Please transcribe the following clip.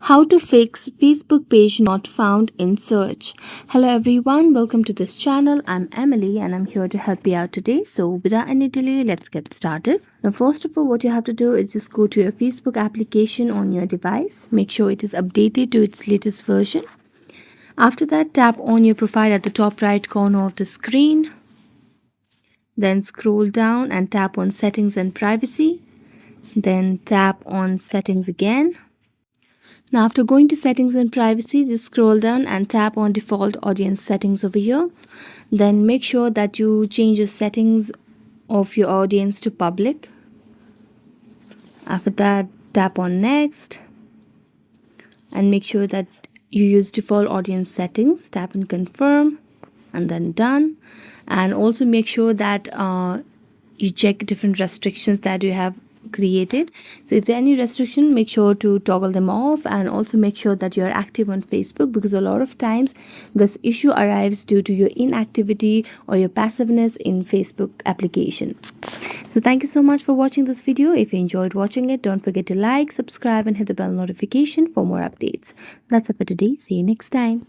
How to fix Facebook page not found in search. Hello everyone, welcome to this channel. I'm Emily and I'm here to help you out today. So without any delay, let's get started. Now first of all, what you have to do is just go to your Facebook application on your device. Make sure it is updated to its latest version. After that, tap on your profile at the top right corner of the screen. Then scroll down and tap on settings and privacy. Then tap on settings again. Now after going to settings and privacy, just scroll down and tap on default audience settings over here. Then make sure that you change the settings of your audience to public. After that, tap on next and make sure that you use default audience settings. Tap and confirm and then done. And also make sure that you check different restrictions that you have created. So if there are any restriction, make sure to toggle them off, and also make sure that you're active on Facebook, because a lot of times this issue arrives due to your inactivity or your passiveness in Facebook application. So thank you so much for watching this video. If you enjoyed watching it, don't forget to like, subscribe and hit the bell notification for more updates. That's it for today. See you next time.